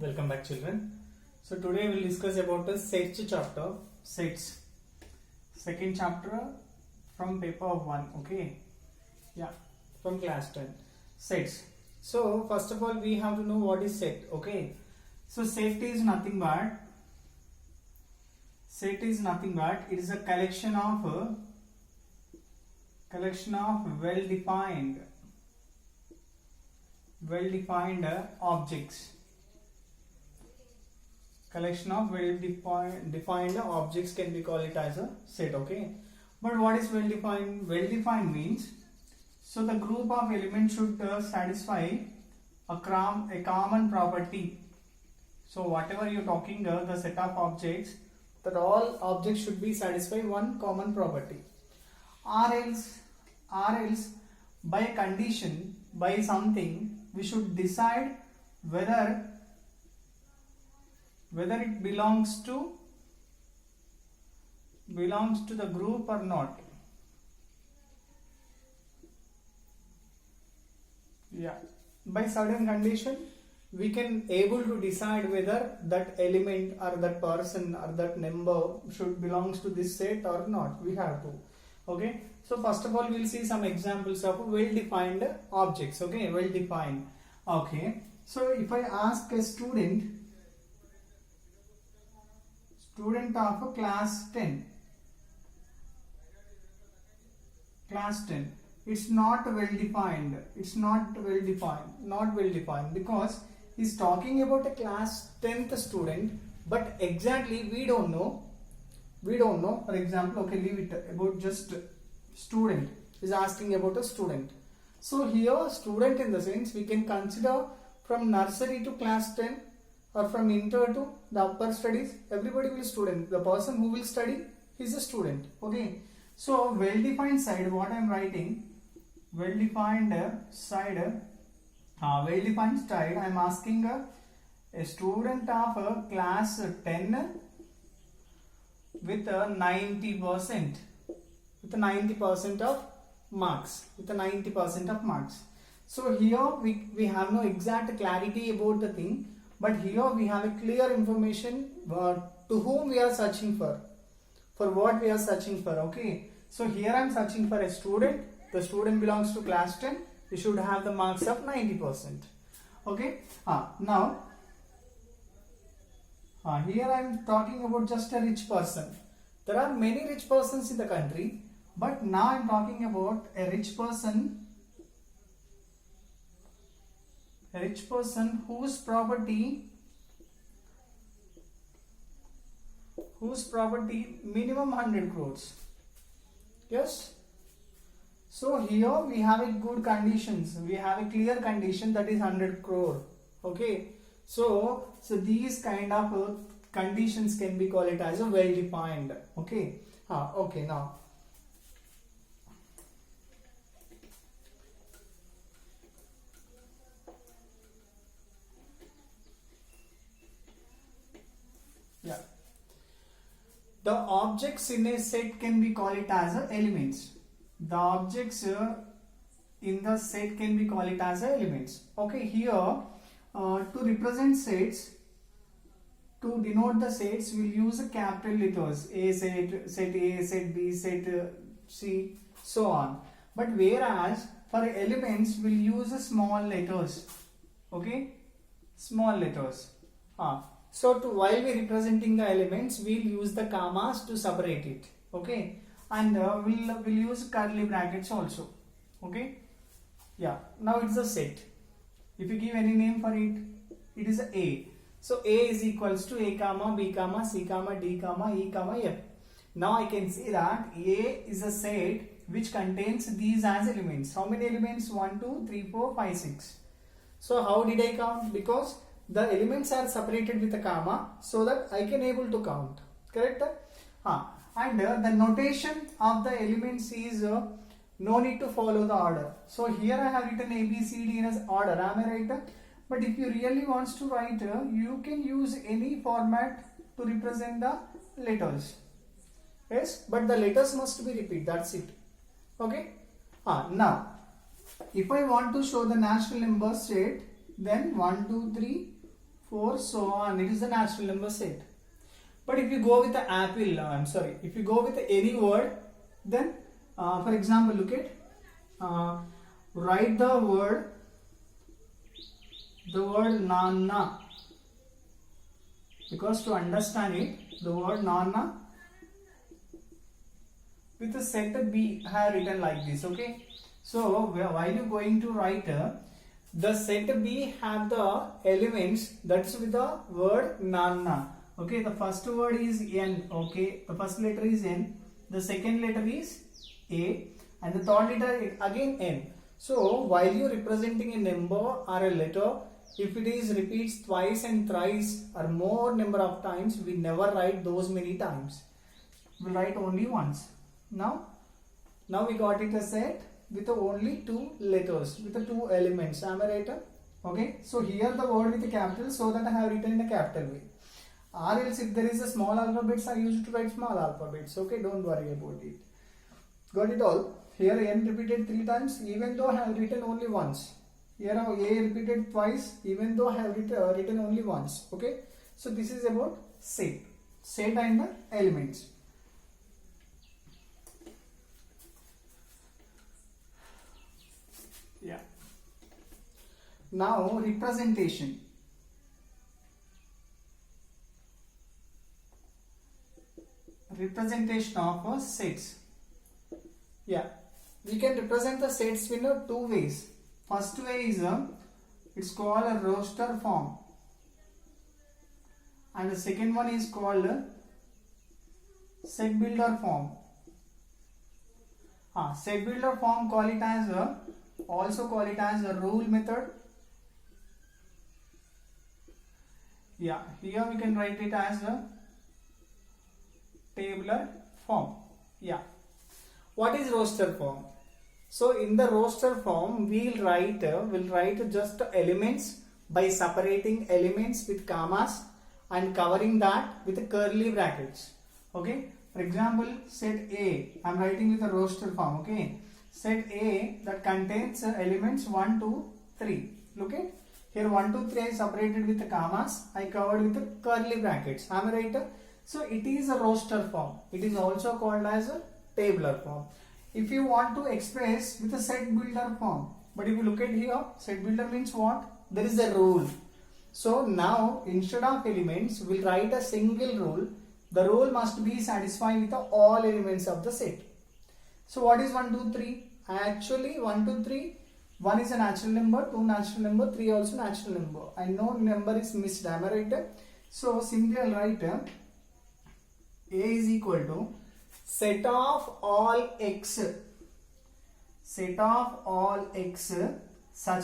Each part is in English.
Welcome back, children. So today we will discuss about the sets chapter, sets, second chapter from paper 1. Okay, yeah, from class 10, sets. So first of all we have to know what is set. Okay, so set is nothing but it is a collection of well-defined objects. Collection of well-defined objects can be called it as a set. Okay, but what is well-defined? Well-defined means, so the group of elements should satisfy a common property. So whatever you're talking, the set of objects, that all objects should be satisfy one common property, or else by a condition, by something, we should decide whether it belongs to the group or not. Yeah, by certain condition we can able to decide whether that element or that person or that number should belongs to this set or not. We have to. Okay, so first of all we'll see some examples of well-defined objects. Okay, well-defined. Okay, so if I ask a student of class 10, it's not well defined, not well defined, because he's talking about a class 10th student, but exactly we don't know. For example, okay, leave it about just student, is asking about a student. So here student in the sense we can consider from nursery to class 10, or from inter to the upper studies, everybody will student. The person who will study is a student. Okay, so well-defined side, what I am writing, well-defined side, I am asking a student of class 10 with 90%, with 90% of marks, So here we have no exact clarity about the thing, but here we have a clear information to whom we are searching for what we are searching for. Okay, so here I am searching for a student. The student belongs to class 10. We should have the marks of 90%. Okay, now here I am talking about just a rich person. There are many rich persons in the country, but now I am talking about a rich person whose property minimum 100 crores. Yes, so here we have a good conditions, we have a clear condition, that is 100 crore. Okay, so these kind of conditions can be called it as a well defined. Okay, okay, now yeah, the objects in a set can be called it as elements. The objects in the set can be called it as elements. Okay, here to represent sets, to denote the sets, we'll use capital letters, A set, set A, set B, set C, so on. But whereas for elements we'll use small letters. Okay, small letters. So while we representing the elements, we'll use the commas to separate it. Okay, and we'll use curly brackets also. Okay, yeah, now it's a set. If you give any name for it, it is A. So A is equals to A comma B comma C comma D comma E comma F. Now I can say that A is a set which contains these as elements. How many elements? 1, 2, 3, 4, 5, 6. So how did I count? Because the elements are separated with a comma, so that I can able to count. Correct? And the notation of the elements is no need to follow the order. So here I have written A, B, C, D in as order. Am I right? But if you really wants to write, you can use any format to represent the letters. Yes, but the letters must be repeated. That's it. Okay. Now, if I want to show the natural number set, then 1, 2, 3, 4, so on. It is a natural number set. But if you go with the apple, if you go with any word, then for example, look at, write the word nana, because to understand it, the word nana with the set B I have written like this, okay. So while you going to write the set B have the elements that's with the word nana, okay. The first word is N, okay, the first letter is N, the second letter is A, and the third letter again N. So while you representing a number or a letter, if it is repeats twice and thrice or more number of times, we never write those many times. We write only once. Now we got it a set with only 2 letters, with the 2 elements. Am I right? Okay. So here the word with the capital, so that I have written in a capital way. Or else if there is a small alphabets, I used to write small alphabets. Okay, don't worry about it. Got it all? Here N repeated 3 times, even though I have written only once. Here now A repeated twice, even though I have written only once. Okay. So this is about set and the elements. Yeah. Now representation. Representation of sets. Yeah, we can represent the sets in 2 ways. First way is it's called a roster form, and the second one is called set builder form. Set builder form also call it as a rule method. Yeah, here we can write it as a tabular form. Yeah. What is roster form? So in the roster form, we'll write just elements by separating elements with commas and covering that with curly brackets. Okay. For example, set A, I am writing with a roster form. Okay. Set A that contains elements 1, 2, 3. Look at here, 1, 2, 3 is separated with the commas. I covered with the curly brackets. Am I right? So it is a roster form. It is also called as a tabular form. If you want to express with a set builder form, but if you look at here, set builder means what? There is a rule. So now instead of elements, we'll write a single rule. The rule must be satisfied with all elements of the set. So what is 1, 2, 3? Actually 1, 2, 3, 1 is a natural number, 2 natural number, 3 also natural number, and no number is missed. Am I right? So simply I'll write A is equal to set of all x such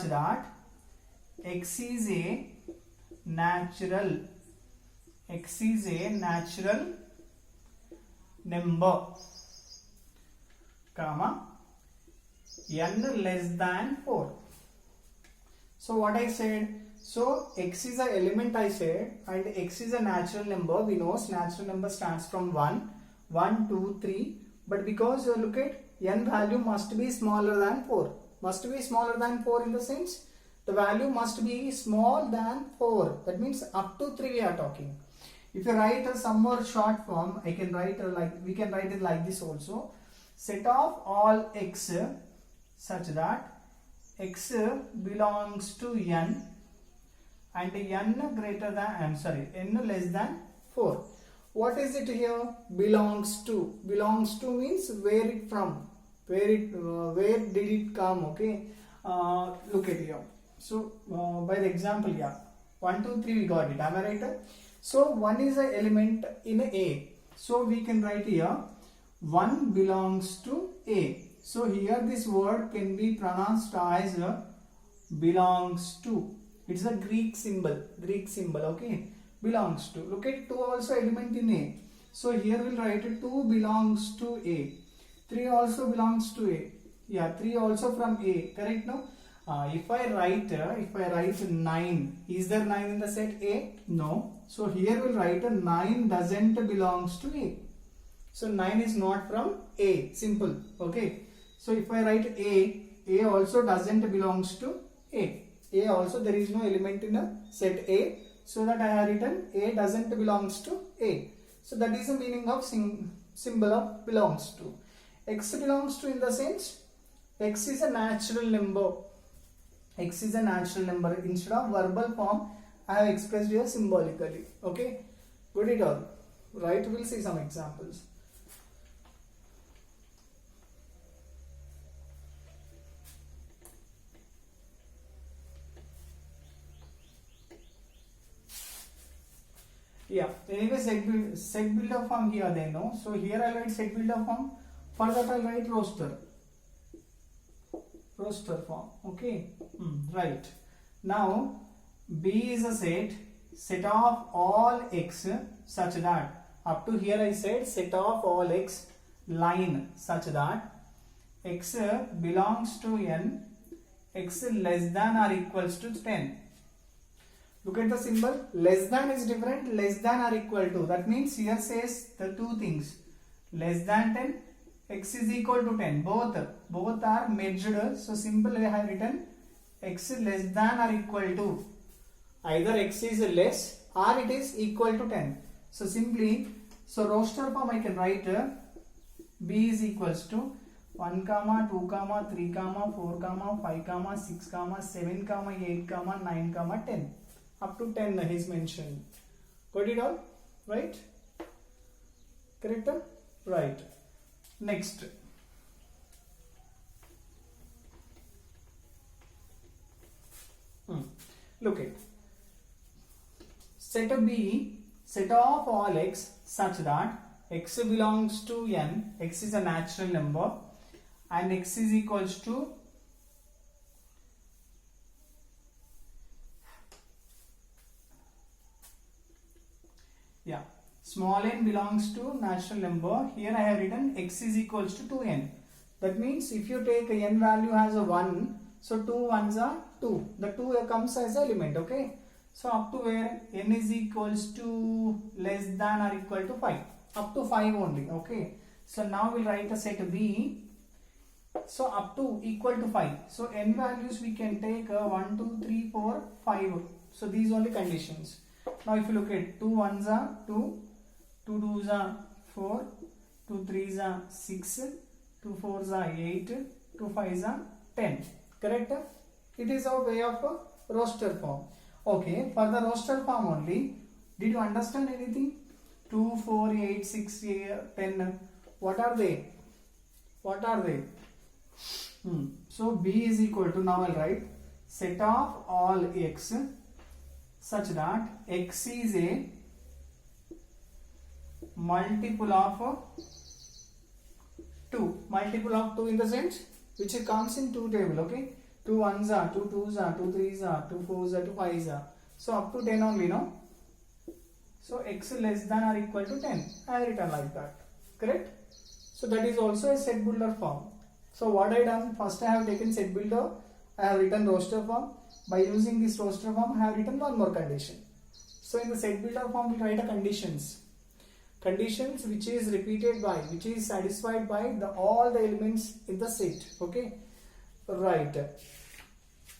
that x is a natural number, comma, n less than 4. So what I said, so x is an element I said, and x is a natural number. We know natural number starts from 1, 2, 3, but because look at n value must be smaller than 4. Must be smaller than 4 in the sense the value must be small than 4. That means up to 3 we are talking. If you write some more short form, I can write we can write it like this also. Set of all x such that x belongs to n and n greater than n less than 4. What is it here? Belongs to. Belongs to means where it from, where did it come? Okay. Look at here. So by the example, yeah, 1, 2, 3 we got it. Am I right? So 1 is an element in A. So we can write here 1 belongs to A. So here this word can be pronounced as belongs to. It's a Greek symbol. Okay. Belongs to. Look at 2 also element in A. So here we'll write 2 belongs to A. 3 also belongs to A. Yeah, 3 also from A. Correct now? If I write 9, is there 9 in the set A? No. So here we'll write 9 doesn't belongs to A. So 9 is not from A. Simple. Okay. So if I write A also doesn't belongs to A. A also there is no element in a set A. so that I have written A doesn't belongs to A. So that is the meaning of symbol of belongs to. X belongs to in the sense X is a natural number. X is a natural number. Instead of verbal form, I have expressed here symbolically. Okay, got it all right? We'll see some examples. Yeah, anyway, set builder form here they know. So here I'll write set builder form. For that I'll write roster form. Okay, right. Now B is a set of all x such that, up to here I said set of all x line such that x belongs to n, x less than or equals to 10. Look at the symbol, less than is different, less than or equal to. That means here says the two things, less than 10, x is equal to 10. Both are merged. So simply I have written x less than or equal to. Either x is less or it is equal to 10. So simply, so roster form I can write B is equals to 1, 2, 3, 4, 5, 6, 7, 8, 9, 10. Up to 10 is mentioned. Got it all? Right? Correct? Right. Next. Look at set B, set of all x such that x belongs to n, x is a natural number, and x is equals to small n belongs to natural number. Here I have written x is equals to 2n. That means if you take a n value as a 1, so 2 ones are 2. The 2 comes as element, okay? So up to where n is equals to less than or equal to 5. Up to 5 only, okay? So now we'll write a set B. So up to equal to 5. So n values we can take 1, 2, 3, 4, 5. So these only conditions. Now if you look at 2 ones are 2, 2 twos are 4, 2 threes are 6, 2 fours are 8, 2 fives are 10. Correct? It is our way of a roster form. Okay, for the roster form only, did you understand anything? 2, 4, 8, 6, 10. What are they? What are they? So B is equal to, now I'll write set of all x such that x is a multiple of 2. Multiple of 2 in the sense which comes in 2 table, okay? 2 ones are, 2 twos are, 2 threes are, 2 fours are, 2 fives are. So up to 10 only, no? So x less than or equal to 10. I have written like that. Correct? So that is also a set builder form. So what I done, first I have taken set builder, I have written roster form. By using this roster form, I have written one more condition. So in the set builder form, we write a conditions. Conditions which is repeated by, which is satisfied by all the elements in the set. Okay? Right.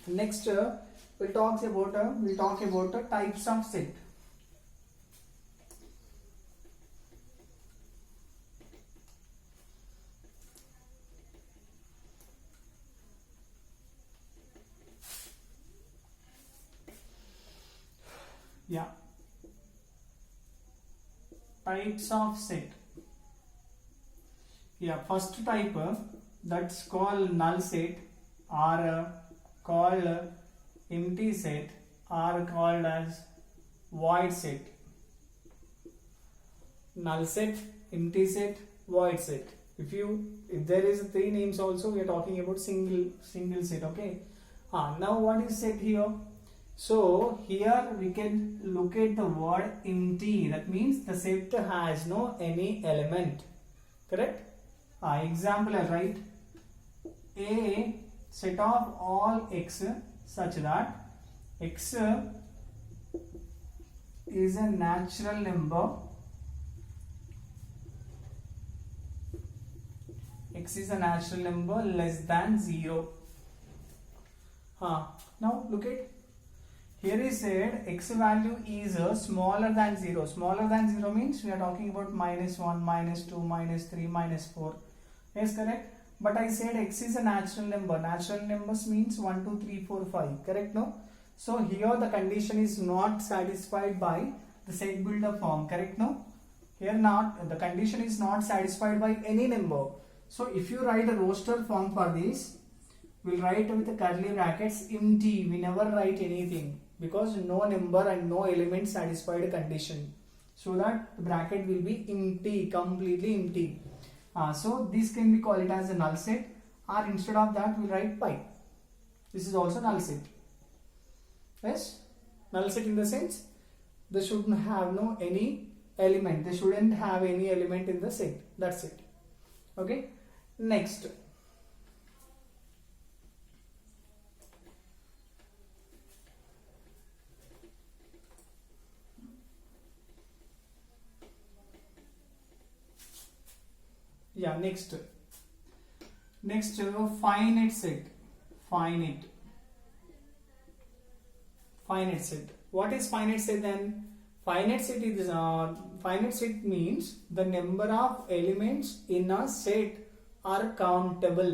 Next, we'll talk about types of set. Yeah. Types of set. Yeah, first type that's called null set or called empty set or called as void set. Null set, empty set, void set. If there is 3 names also, we are talking about single set. Okay. Now what is set here? So here we can look at the word empty. That means the set has no any element. Correct? Example I write a set of all x such that x is a natural number. X is a natural number less than 0. Now look at Here is said x value is smaller than 0. Smaller than 0 means we are talking about -1, -2, -3, -4. Yes, correct. But I said x is a natural number. Natural numbers means 1, 2, 3, 4, 5. Correct, no? So here the condition is not satisfied by the set builder form. Correct, no? Here not, the condition is not satisfied by any number. So if you write a roster form for this, we'll write with the curly brackets empty. We never write anything because no number and no element satisfied a condition. So that the bracket will be empty, completely empty. So this can be called it as a null set, or instead of that we'll write pi. This is also null set. Yes, null set in the sense they shouldn't have no any element. They shouldn't have any element in the set. That's it. Okay. Next. Yeah, next finite set. Finite set. What is finite set then? Finite set means the number of elements in a set are countable.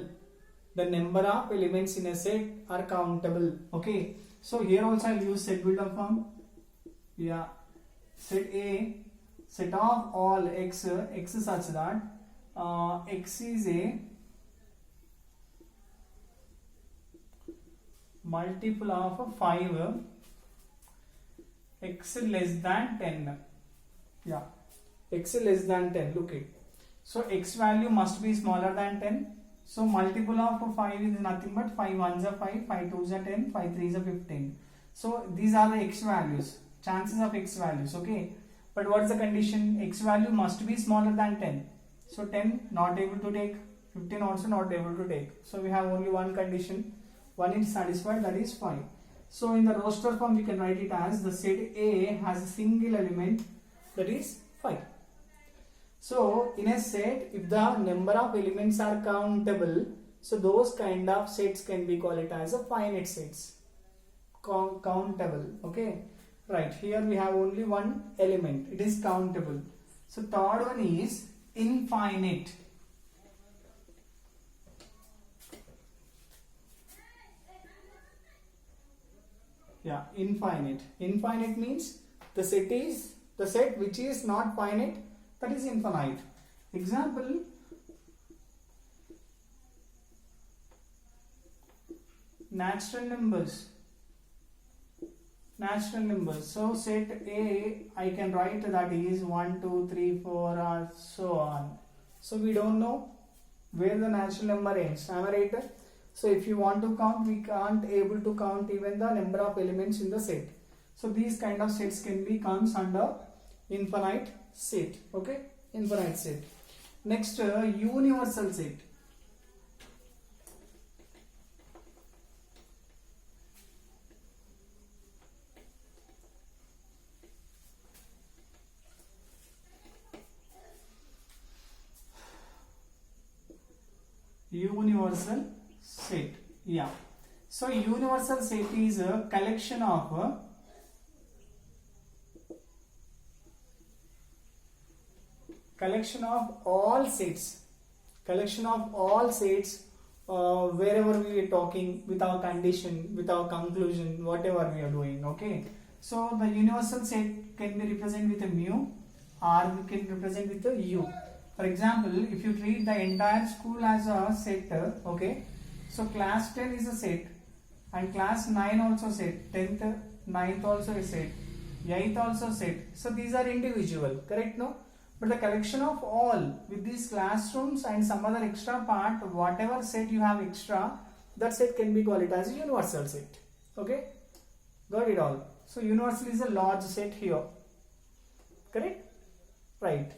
The number of elements in a set are countable. Okay. So here also I'll use set builder form. Yeah. Set A, set of all x such that x is a multiple of 5, x less than 10. Yeah, x less than 10. Look it. So x value must be smaller than 10. So multiple of 5 is nothing but 5 1s are 5, 5 2s are 10, 5 3s are 15. So these are the x values, chances of x values. Okay, but what's the condition? X value must be smaller than 10. So 10 not able to take, 15 also not able to take. So we have only one condition, one is satisfied, that is 5. So in the roster form we can write it as the set A has a single element, that is 5. So in a set, if the number of elements are countable, so those kind of sets can be called it as a finite sets. Countable. Okay, right, here we have only one element, it is countable. So third one is infinite. Yeah, infinite. Infinite means the set which is not finite, that is infinite. Example, natural numbers. So set A, I can write that is 1, 2, 3, 4 or so on. So we don't know where the natural number ends. Am I right? So if you want to count, we can't able to count even the number of elements in the set. So these kind of sets can be comes under infinite set. Okay, infinite set. Next, universal set. Universal set. Yeah. So universal set is a collection of all sets. Wherever we are talking, with our condition, with our conclusion, whatever we are doing. Okay. So the universal set can be represented with a mu, or we can represent with a u. For example, if you treat the entire school as a set, okay, so class 10 is a set, and class 9 also set, 10th, 9th also is set, 8th also set. So these are individual, correct, no? But the collection of all with these classrooms and some other extra part, whatever set you have extra, that set can be called it as a universal set. Okay, got it all. So universal is a large set here, correct? Right.